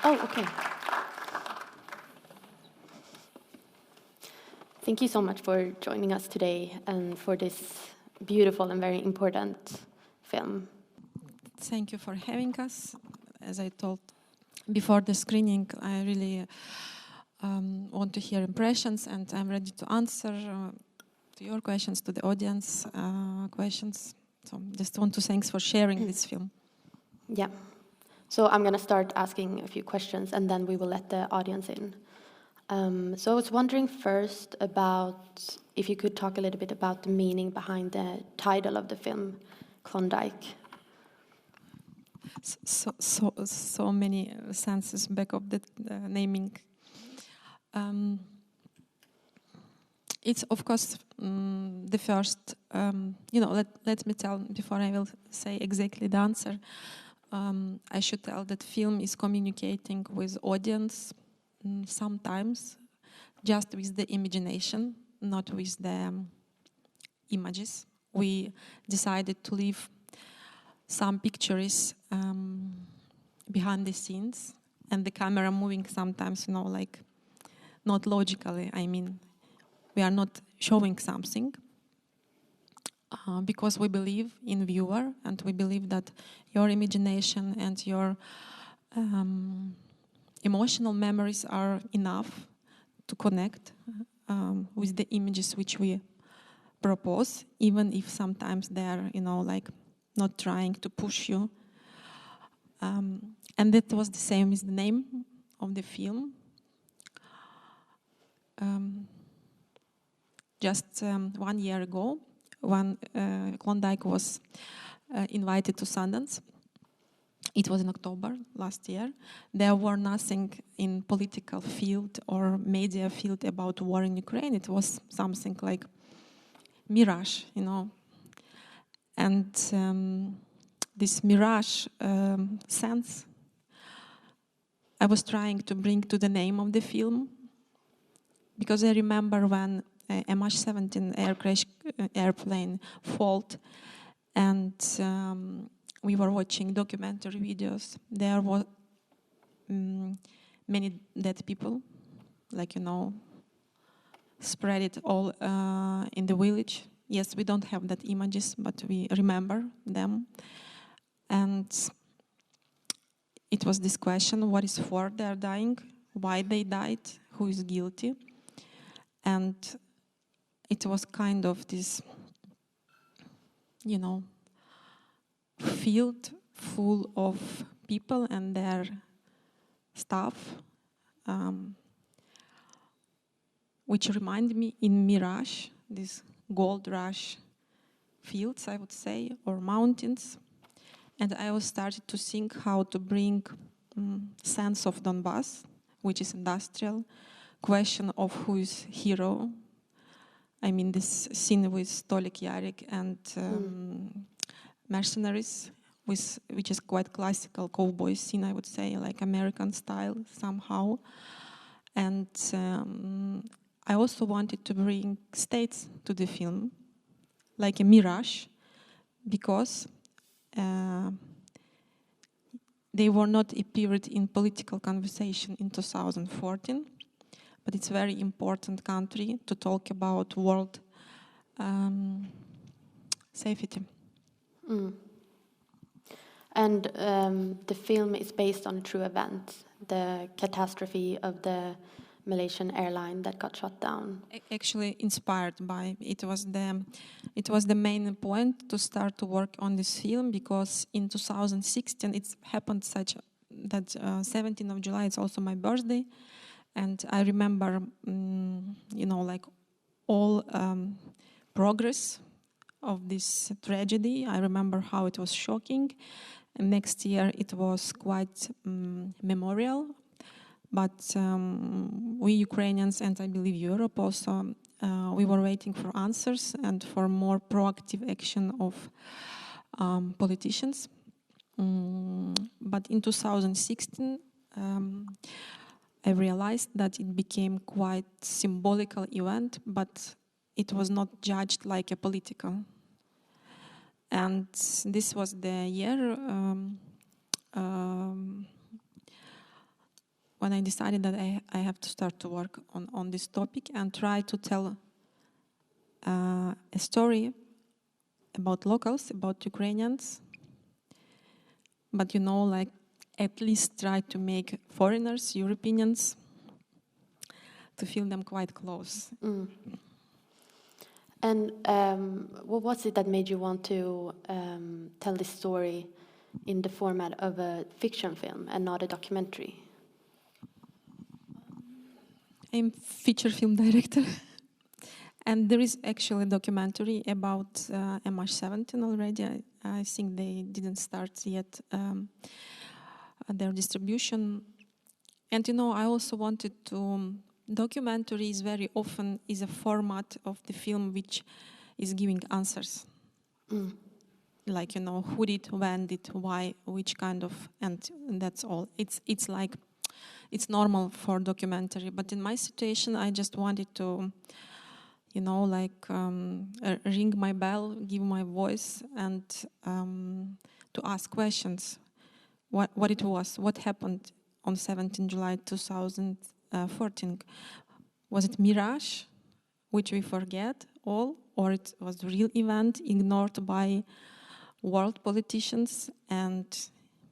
Oh, okay. Thank you so much for joining us today and for this beautiful and very important film. Thank you for having us. As I told before the screening, I really want to hear impressions, and I'm ready to answer to your questions, to the audience questions. So just want to thanks for sharing this film. Yeah. So I'm going to start asking a few questions, and then we will let the audience in. So I was wondering first about if you could talk a little bit about the meaning behind the title of the film, Klondike. So many senses back of the naming. It's of course the first. Let me tell before I will say exactly the answer. I should tell that film is communicating with audience sometimes just with the imagination, not with the images. We decided to leave some pictures behind the scenes, and the camera moving sometimes, like not logically. I mean, we are not showing something because we believe in viewer, and we believe that your imagination and your emotional memories are enough to connect with the images which we propose, even if sometimes they are, not trying to push you. And that was the same as the name of the film. Just 1 year ago, when Klondike was invited to Sundance, it was in October last year, there were nothing in political field or media field about war in Ukraine. It was something like mirage, And this mirage sense, I was trying to bring to the name of the film, because I remember when MH17 airplane failed, and we were watching documentary videos. There were many dead people, spread it all in the village. Yes, we don't have that images, but we remember them. And it was this question: what is for they are dying? Why they died? Who is guilty? And it was kind of this, field full of people and their stuff, which remind me in mirage, these gold rush fields, I would say, or mountains. And I was started to think how to bring sense of Donbass, which is industrial, question of who is hero. I mean, this scene with Stolik Yarek and mercenaries, which is quite classical cowboy scene, I would say, like American style somehow. And I also wanted to bring states to the film, like a mirage, because they were not appeared in political conversation in 2014, but it's a very important country to talk about world safety. And the film is based on a true event, the catastrophe of the Malaysian airline that got shut down. Actually, inspired by it was the main point to start to work on this film, because in 2016 it happened such that 17th of July is also my birthday, and I remember all progress of this tragedy. I remember how it was shocking. And next year it was quite memorial. But we Ukrainians, and I believe Europe also, we were waiting for answers and for more proactive action of politicians. But in 2016, I realized that it became quite symbolical event, but it was not judged like a political. And this was the year when I decided that I have to start to work on this topic and try to tell a story about locals, about Ukrainians, but like at least try to make foreigners, Europeans, to feel them quite close. And what was it that made you want to tell this story in the format of a fiction film and not a documentary? I'm feature film director. And there is actually a documentary about MH17 already. I think they didn't start yet their distribution. And I also wanted to... Documentaries very often is a format of the film which is giving answers. Like, who did, when did, why, which kind of... And that's all. It's like... It's normal for documentary. But in my situation, I just wanted to... ring my bell, give my voice, and to ask questions. What it was, what happened on 17 July 2014? Was it mirage, which we forget all, or it was a real event ignored by world politicians, and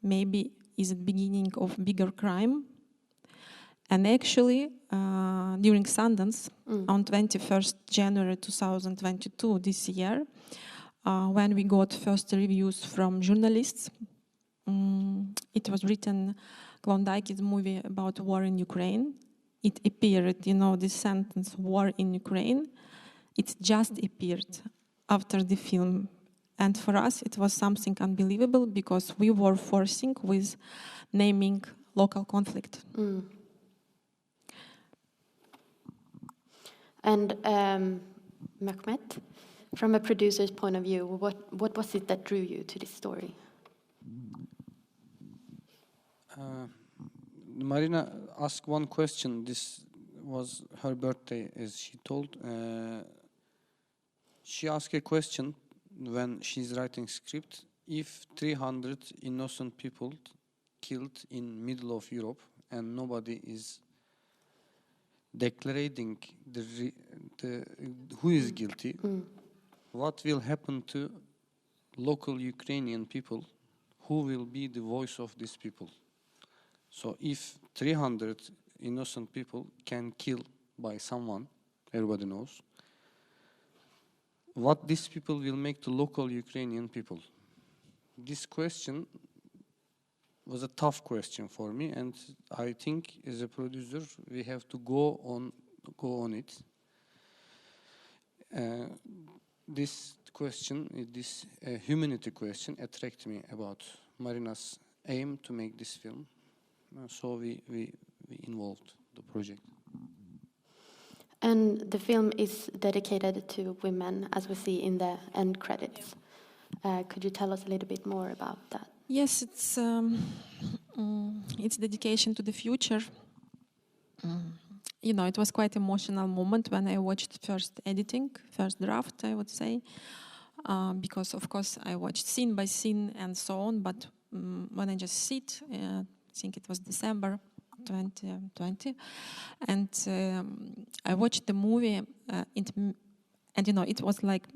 maybe is it beginning of bigger crime? And actually, during Sundance, on 21st January 2022, this year, when we got first reviews from journalists, it was written, Klondike is a movie about war in Ukraine. It appeared, this sentence, war in Ukraine. It just appeared after the film. And for us, it was something unbelievable because we were forcing with naming local conflict. And Mehmet, from a producer's point of view, what was it that drew you to this story? Maryna asked one question. This was her birthday, as she told. She asked a question when she's writing script. If 300 innocent people killed in middle of Europe and nobody is declaring who is guilty, what will happen to local Ukrainian people? Who will be the voice of these people? So if 300 innocent people can kill by someone, everybody knows, what these people will make to local Ukrainian people? This question was a tough question for me, and I think as a producer we have to go on it. This question, this humanity question, attracted me about Maryna's aim to make this film. So we involved the project. And the film is dedicated to women, as we see in the end credits. Could you tell us a little bit more about that? Yes, it's dedication to the future. It was quite emotional moment when I watched first draft, I would say, because of course I watched scene by scene and so on. But when I just sit, I think it was December 2020, and I watched the movie, and it was like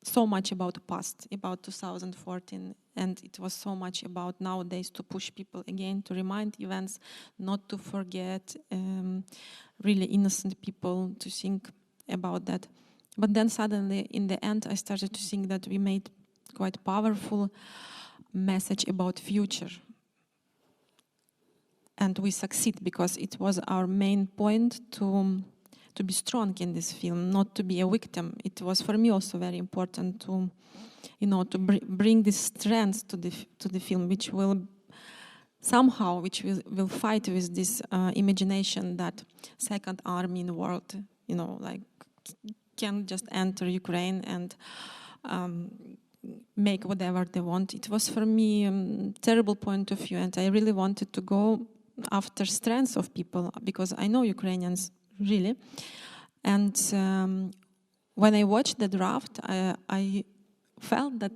so much about the past, about 2014, and it was so much about nowadays to push people again, to remind events, not to forget really innocent people, to think about that. But then suddenly, in the end, I started to think that we made quite powerful message about future. And we succeed because it was our main point to be strong in this film, not to be a victim. It was for me also very important to, to bring this strength to the film, which will somehow, will fight with this imagination that second army in the world, can just enter Ukraine and make whatever they want. It was for me a terrible point of view, and I really wanted to go after strengths of people because I know Ukrainians really. And when I watched the draft, I felt that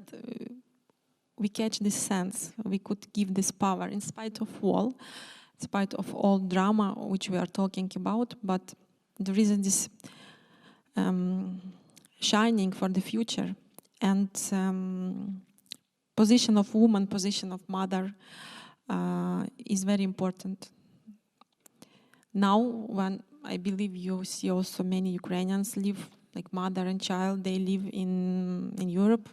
we catch this sense, we could give this power in spite of all, in spite of all drama which we are talking about, but there is this shining for the future, and position of woman, position of mother is very important. Now, when I believe you see also many Ukrainians live like mother and child, they live in Europe,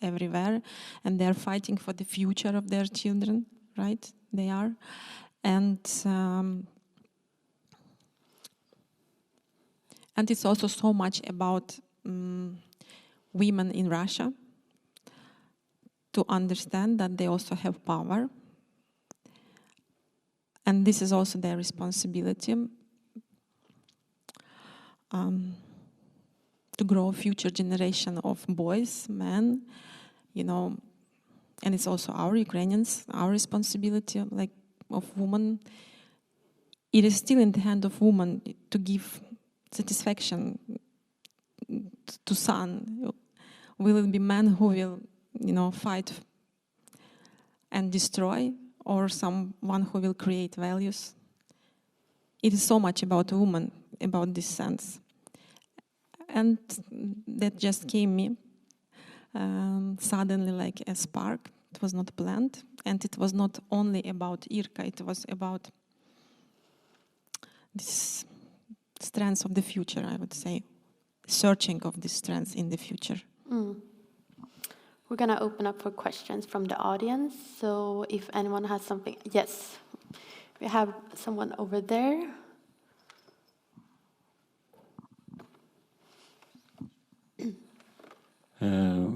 everywhere, and they're fighting for the future of their children, right? They are. And it's also so much about women in Russia to understand that they also have power. And this is also their responsibility to grow a future generation of boys, men, you know, and it's also our Ukrainians, our responsibility, like of women. It is still in the hand of women to give satisfaction to son. Will it be men who will, you know, fight and destroy, or someone who will create values? It is so much about women, about this sense. And that just came me suddenly like a spark. It was not planned. And it was not only about Irka, it was about this strengths of the future, I would say. Searching of these strengths in the future. We're going to open up for questions from the audience. So if anyone has something, yes, we have someone over there.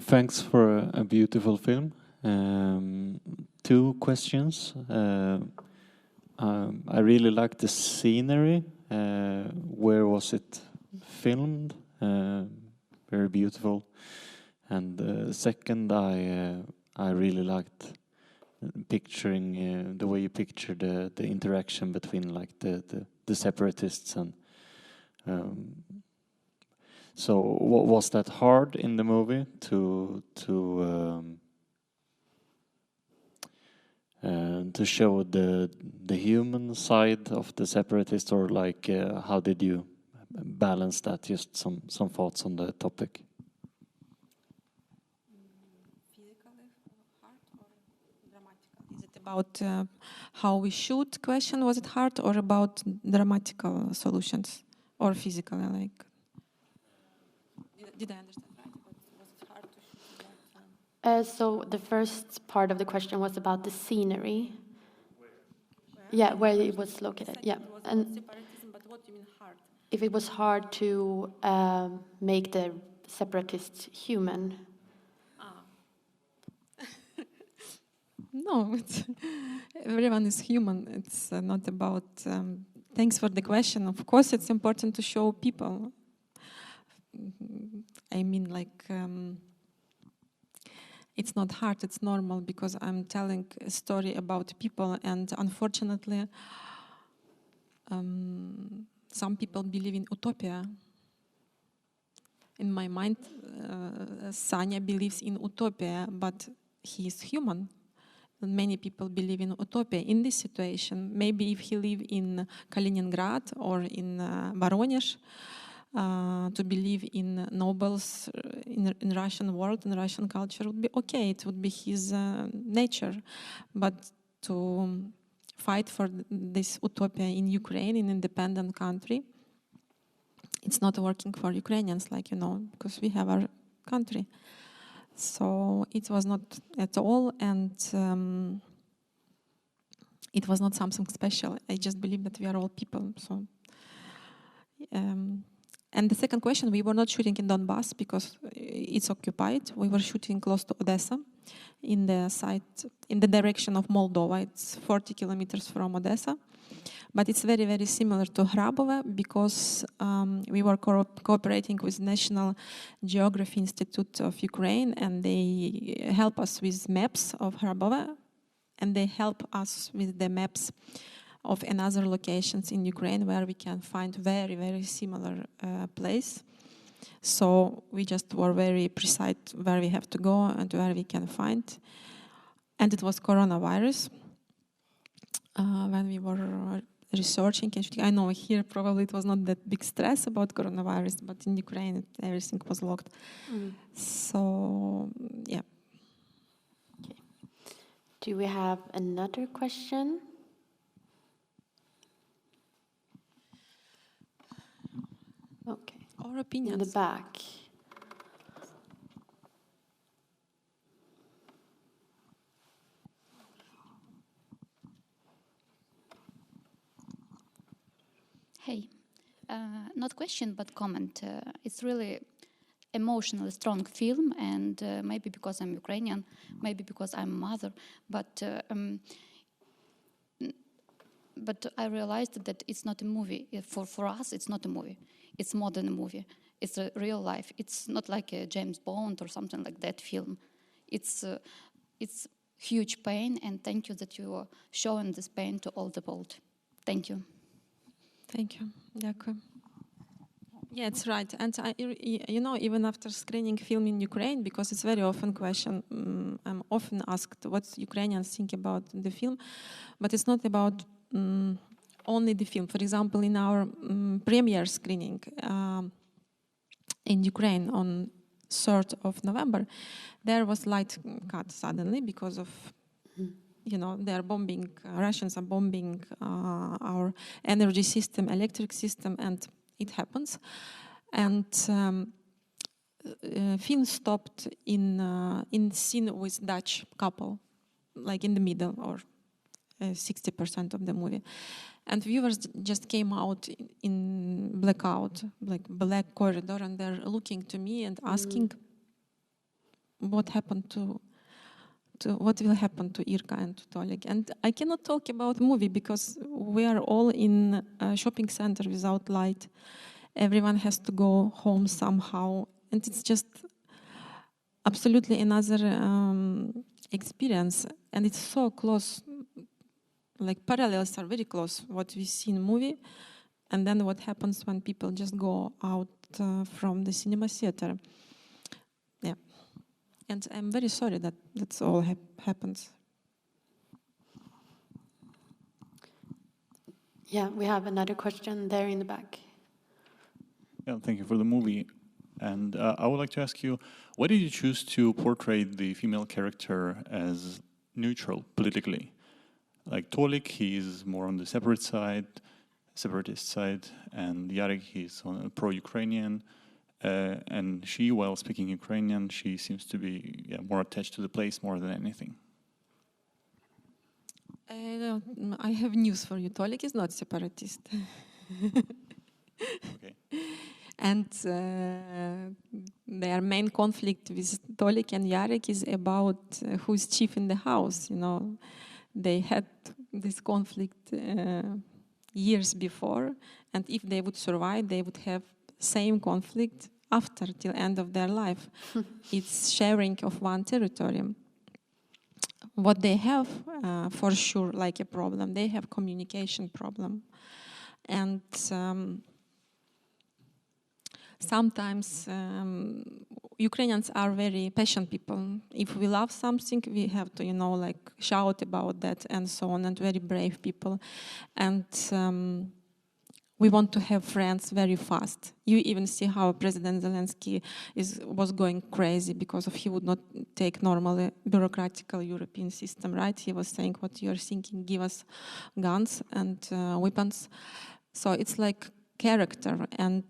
Thanks for a beautiful film. 2 questions. I really like the scenery. Where was it filmed? Very beautiful. And second, I really liked picturing the way you picture the interaction between like the separatists and. So was that hard in the movie to show the human side of the separatists, or like how did you balance that? Just some thoughts on the topic. Physically hard or dramatical? Is it about how we shoot? Question, was it hard, or about dramatical solutions, or physically like? Did I understand right? Was it hard to shoot that? So the first part of the question was about the scenery. Yeah, where it was located. Yeah, and separatism, but what do you mean hard? if it was hard to make the separatists human. No, everyone is human. It's not about. Thanks for the question. Of course, it's important to show people. I mean, like, it's not hard, it's normal, because I'm telling a story about people, and unfortunately, some people believe in utopia. In my mind, Sanya believes in utopia, but he is human. Many people believe in utopia. In this situation, maybe if he live in Kaliningrad or in Voronezh, to believe in nobles in Russian world, in Russian culture would be okay. It would be his nature. But to fight for this utopia in Ukraine, in independent country, it's not working for Ukrainians, like, you know, because we have our country. So it was not at all, and it was not something special. I just believe that we are all people. So. And the second question, we were not shooting in Donbass because it's occupied. We were shooting close to Odessa, in the site, in the direction of Moldova. It's 40 kilometers from Odessa. But it's very, very similar to Hrabove because we were cooperating with National Geography Institute of Ukraine, and they help us with maps of Hrabove, and they help us with the maps of another locations in Ukraine where we can find very, very similar place. So we just were very precise where we have to go and where we can find. and it was coronavirus when we were researching. I know here probably it was not that big stress about coronavirus, but in Ukraine everything was locked. So yeah. Okay. Do we have another question? Okay. Our In opinions. the back. Hey, not question but comment. It's really emotionally strong film, and maybe because I'm Ukrainian, maybe because I'm a mother, but I realized that it's not a movie. For us, it's not a movie. It's more than a movie. It's a real life. It's not like a James Bond or something like that film. It's huge pain, and thank you that you are showing this pain to all the world. Thank you. Thank you. Дякую. Yeah, it's right. And even after screening film in Ukraine, because it's very often question, I'm often asked what Ukrainians think about the film, but it's not about only the film. For example, in our premiere screening in Ukraine on 3rd of November, there was light cut suddenly because of they are bombing, Russians are bombing our energy system, electric system, and it happens. And film stopped in scene with Dutch couple, like in the middle or 60% of the movie. And viewers just came out in blackout, like black corridor, and they're looking to me and asking what happened to what will happen to Irka and to Tolik. And I cannot talk about movie because we are all in a shopping center without light. Everyone has to go home somehow. And it's just absolutely another experience. And it's so close, like parallels are very close, what we see in movie. And then what happens when people just go out from the cinema theater. Yeah. And I'm very sorry that that's all happens. Yeah, we have another question there in the back. Yeah, thank you for the movie. And I would like to ask you, why did you choose to portray the female character as neutral politically? Like Tolik, he's more on the separatist side, and Yarek, he's on a pro-Ukrainian. And she, while speaking Ukrainian, she seems to be more attached to the place more than anything. I have news for you. Tolik is not separatist. Okay. And their main conflict with Tolik and Yarek is about who's chief in the house. They had this conflict years before, and if they would survive, they would have same conflict after till end of their life. It's sharing of one territory. What they have for sure like a problem, they have communication problem. And sometimes Ukrainians are very passionate people. If we love something, we have to, shout about that and so on, and very brave people. And we want to have friends very fast. You even see how President Zelensky was going crazy because he would not take normal bureaucratical European system, right? He was saying, what you're thinking, give us guns and weapons. So it's like character. And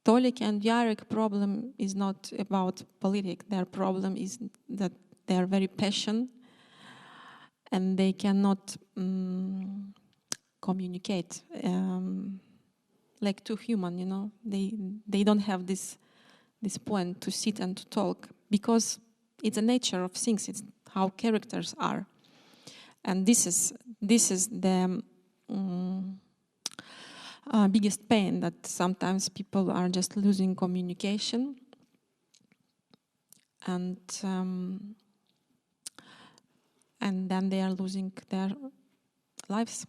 Tolik and Yarek problem is not about politics. Their problem is that they are very passionate and they cannot communicate. Like two human, they don't have this point to sit and to talk because it's the nature of things. It's how characters are, and this is the biggest pain that sometimes people are just losing communication, and then they are losing their lives.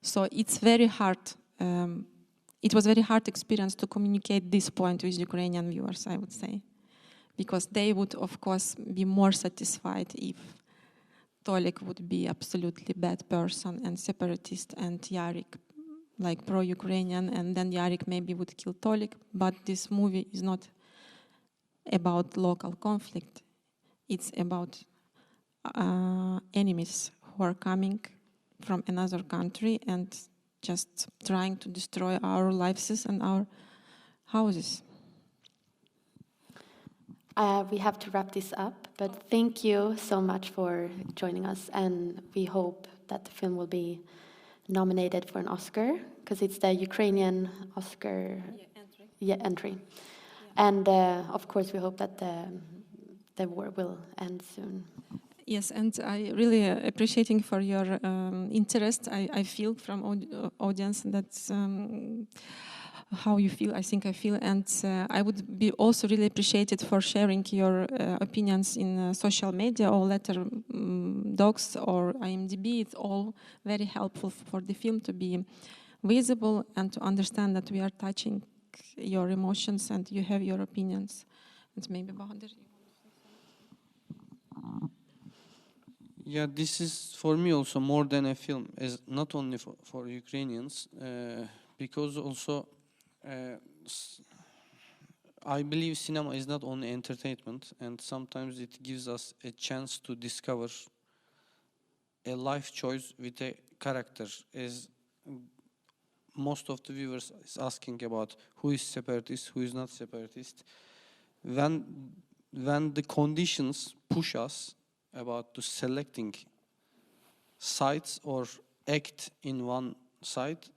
So it's very hard. It was very hard experience to communicate this point with Ukrainian viewers, I would say, because they would, of course, be more satisfied if Tolik would be absolutely bad person and separatist, and Yarik like pro-Ukrainian, and then Yarik maybe would kill Tolik. But this movie is not about local conflict. It's about enemies who are coming from another country and just trying to destroy our lives and our houses. We have to wrap this up, but thank you so much for joining us, and we hope that the film will be nominated for an Oscar, because it's the Ukrainian Oscar entry. Yeah. And of course we hope that the war will end soon. Yes, and I really appreciating for your interest. I feel from audience that's how you feel. I think I feel, and I would be also really appreciated for sharing your opinions in social media or letter docs or IMDb. It's all very helpful for the film to be visible and to understand that we are touching your emotions and you have your opinions. And maybe Bahadir. Yeah, this is for me also more than a film, as not only for Ukrainians, because also I believe cinema is not only entertainment, and sometimes it gives us a chance to discover a life choice with a character, as most of the viewers is asking about who is separatist, who is not separatist. When the conditions push us about to selecting sides or act in one side,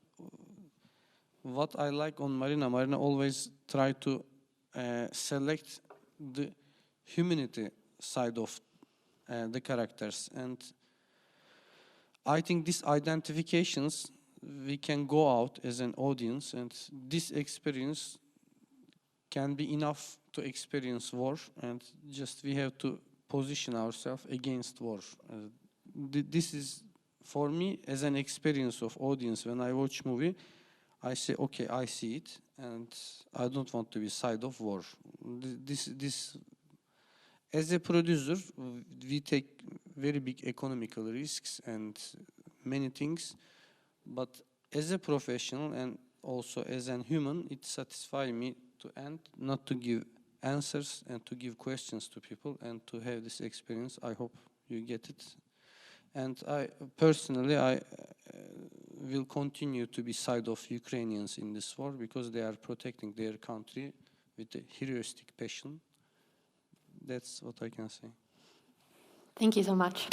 what I like on Maryna always try to select the humanity side of the characters, and I think these identifications we can go out as an audience, and this experience can be enough to experience war, and just we have to position ourselves against war. This is for me as an experience of audience. When I watch movie, I say, okay, I see it, and I don't want to be side of war. This as a producer, we take very big economical risks and many things, but as a professional and also as a human, it satisfies me to end, not to give answers and to give questions to people and to have this experience. I hope you get it. And I personally, will continue to be side of Ukrainians in this war, because they are protecting their country with a heroistic passion. That's what I can say. Thank you so much.